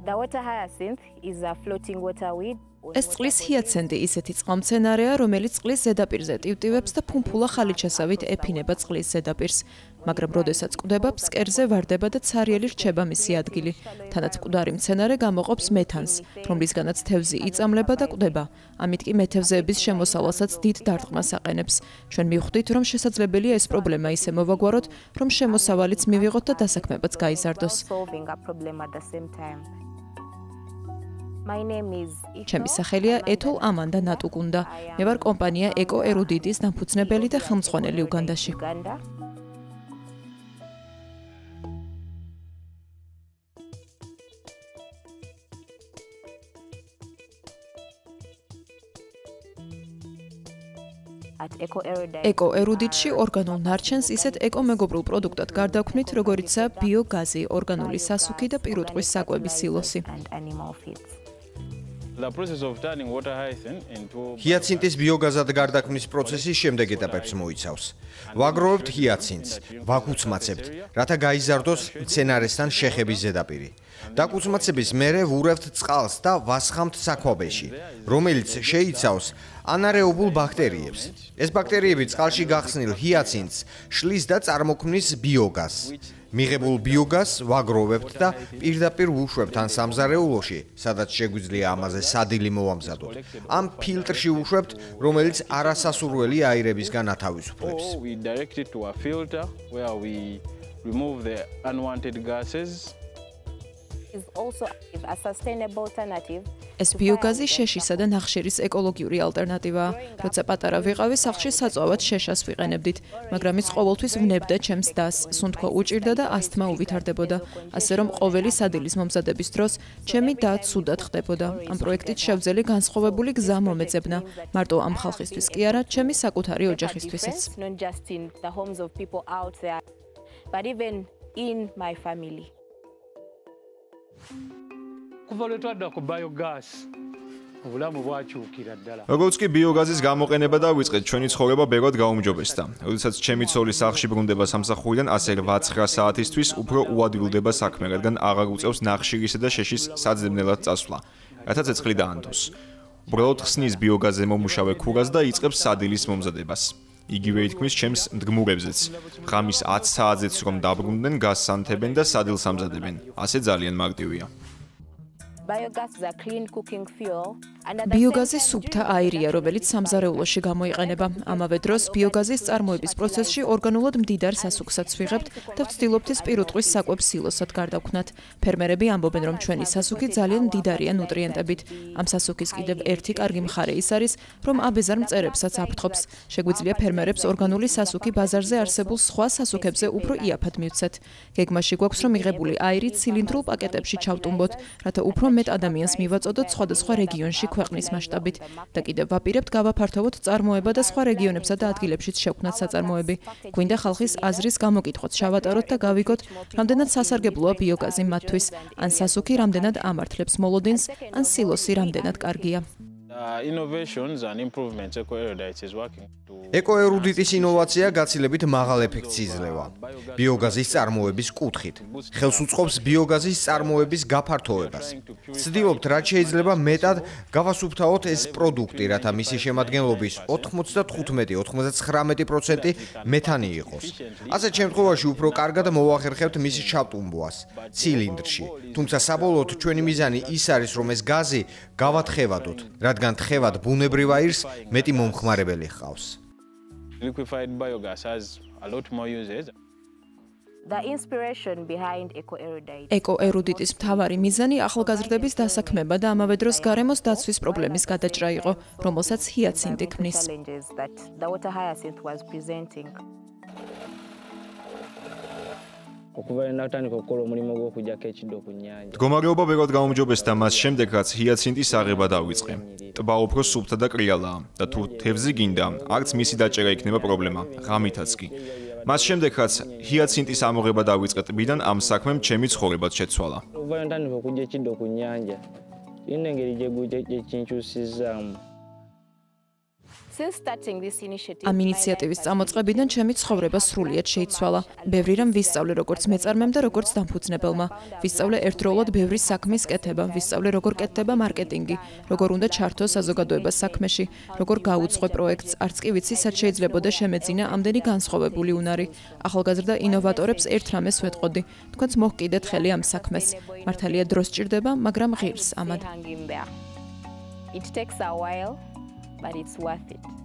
The water hyacinth is a floating water weed. ეს წყლის ჰიაცენდი ისეთი წყალმცენარეა, რომელიც წყლის ზედაპირზე ტივტივებს და ფუმფულა ხალიჩასავით ეფინება წყლის ზედაპირს. მაგრამ როდესაც კვდება, ფსკერზე ვარდება და ცარიელი რჩება მისი ადგილი. თანაც მკვდარი მცენარე გამოყოფს მეთანს, რომლისგანაც თევზი იწამლება და კვდება. ამით კი მეთევზეების შემოსავალსაც დიდ დარტყმას აყენებს. ჩვენ მივხვდით, რომ შესაძლებელია ეს პრობლემა ისე მოვაგვაროთ, რომ შემოსავალიც მივიღოთ და დასაქმებაც გაიზარდოს. ჩემი სახელია ეთოლ ამანდა ნატუკუნდა. მე ვარ კომპანია ეკო ერუდიტის დამფუძნებელი და ხელმძღვანელი უგანდაში. ეკო ერუდიტში ორგანულ ნარჩენს ისეთ ეკომეგობრულ პროდუქტად გარდაქმნით, როგორიცაა ბიოგაზი, ორგანული სასუქი და პირუტყვის საკვების სილოსი. ჰიაცინტის ბიოგაზად გარდაქმნის პროცესი შემდეგ ეტაპებს მოიცავს. ვაგროვებთ ჰიაცინტს, ვაკუცმაცებთ, რათა გაიზარდოს მცენარესთან შეხების ზედაპირი. დაკუცმაცების მერე ვურავთ წყალს და ვასხამთ საქვაბეში, რომელიც შეიცავს ანარეობულ ბაქტერიებს. ეს ბაქტერიები წყალში გახსნილ ჰიაცინტს შლის და წარმოქმნის ბიოგაზს. მიღებულ ბიოგაზს ვაგროვებთ და პირდაპირ ვუშვებთ ან სამზარეულოში, სადაც შეგვიძლია ამაზე სადილი მოვამზადოთ. ამ ფილტრში ვუშვებთ, რომელიც არასასურველი აირებისგან ათავისუფლებს. ეს ბიოგაზი შეშისა და ნახშირის ეკოლოგიური ალტერნატივაა. როცა პატარა ვიყავი, სახლში საწვავად შეშას ვიყენებდით, მაგრამ ის ყოველთვის ვნებდა ჩემს დას, სუნთქვა უჭირდა და ასთმა უვითარდებოდა. ასე რომ ყოველი სადილის მომზადების დროს ჩემი და ცუდად ხდებოდა. ამ პროექტით შევძელი განსხვავებული გზა მომეძებნა. მარტო ამ ხალხისთვის კი არა, ჩემი საკუთარი ოჯახისთვისაც. როგორც კი ბიოგაზის გამოყენება დავიწყეთ, ჩვენი ცხოვრება ბევრად გაუმჯობესდა. როდესაც ჩემი ცოლი სახლში ბრუნდება სამსახურიდან, ასე 8-9 საათისთვის უფრო უადვილდება საქმე, რადგან აღარ უწევს ნახშირისა და შეშის საძებნელად წასვლა, რათა ცეცხლი დაანთოს. უბრალოდ ხსნის ბიოგაზზე მომუშავე ქურას და იწყებს სადილის მომზადებას. იგივე ითქმის ჩემს მდგმურებზეც. ღამის 10 საათზეც რომ დაბრუნდნენ, გაზს ანთებენ და სადილს ამზადებენ. ასე ძალიან მარტივია. ბიოგაზი სუფთა აირია, რომელიც სამზარეულოში გამოიყენება. ამავე დროს ბიოგაზის წარმოების პროცესში ორგანულად მდიდარ სასუქსაც ვიღებთ და ვცდილობთ ის პირუტყვის საკვებს სილოსად გარდაქმნათ. ფერმერები ამბობენ, რომ ჩვენი სასუქი ძალიან მდიდარია ნუტრიენტებით. ამ სასუქის კიდევ ერთი კარგი მხარე ის არის, რომ აბეზარ მწერებსაც აფრთხობს. შეგვიძლია ფერმერებს ორგანული სასუქი ბაზარზე არსებულ სხვა სასუქებზე უფრო იაფად მივცეთ. გეგმაში გვაქვს, რომ მიღებული აირი ცილინდრულ პაკეტებში ჩავტუმბოთ, რათა უფრო მეტ ადამიანს მივაწოდოთ სხვადასხვა რეგიონში ქვეყნის მასშტაბით და კიდევ ვაპირებთ გავაფართოვოთ წარმოება და სხვა რეგიონებსა და ადგილებშიც შევქმნათ საწარმოები. გვინდა ხალხის აზრის გამოკითხვაც შევატაროთ და გავიგოთ, რამდენად სასარგებლოა ბიოგაზი მათთვის, ან სასუქი რამდენად ამართლებს მოლოდინს, ან სილოსი რამდენად კარგია. ეკოერუდიტის ინოვაცია გაცილებით მაღალ ეფექტს იძლევა ბიოგაზის წარმოების კუთხით. ხელს უწყობს ბიოგაზის წარმოების გაფართოვებას. ვცდილობთ, რაც შეიძლება მეტად გავასუფთავოთ ეს პროდუქტი, რათა მისი შემადგენლობის 95-99% მეთანი იყოს. ასეთ შემთხვევაში უფრო კარგად მოვახერხებთ მისი ჩავტუმბვას ცილინდრში. თუმცა საბოლოოდ ჩვენი მიზანი ის არის, რომ ეს გაზი გავათხევადოთ, რადგან თხევად ბუნებრივ აირს მეტი მომხმარებელი ჰყავს. ეკოერუდიტის მთავარი მიზანი ახალგაზრდების დასაქმება და ამავე დროს გარემოს დაცვის პრობლემის გადაჭრა იყო, რომელსაც ჰიაცინტი ქმნის. მდგომარეობა ბევრად გაუმჯობესდა მას შემდეგ, რაც ჰიაცინტის აღება დავიწყე. ტბა უფრო სუფთა და კრიალაა და თუ თევზი გინდა, არც მისი დაჭერა იქნება პრობლემა, ღამითაც კი. მას შემდეგ, რაც ჰიაცინტის ამოღება დავიწყე ტბიდან, ამ საქმემ ჩემი ცხოვრებაც შეცვალა. ამ ინიციატივის წამოწყებიდან ჩემი ცხოვრება სრულიად შეიცვალა. ბევრი რამ ვისწავლე როგორც მეწარმემ და როგორც დამფუძნებელმა. ვისწავლე ერთდროულად ბევრი საქმის კეთება, ვისწავლე როგორ კეთდება მარკეტინგი, როგორ უნდა ჩართო საზოგადოება საქმეში, როგორ გაუძღვე პროექტს, არც კი ვიცი სად შეიძლებოდა შემეძინა ამდენი განსხვავებული უნარი. ახალგაზრდა ინოვატორებს ერთ რამეს ვეტყოდი, თქვენც მოჰკიდეთ ხელი ამ საქმეს. მართალია დრო სჭირდება, მაგრამ ღირს ამად. It takes a while, but it's worth it.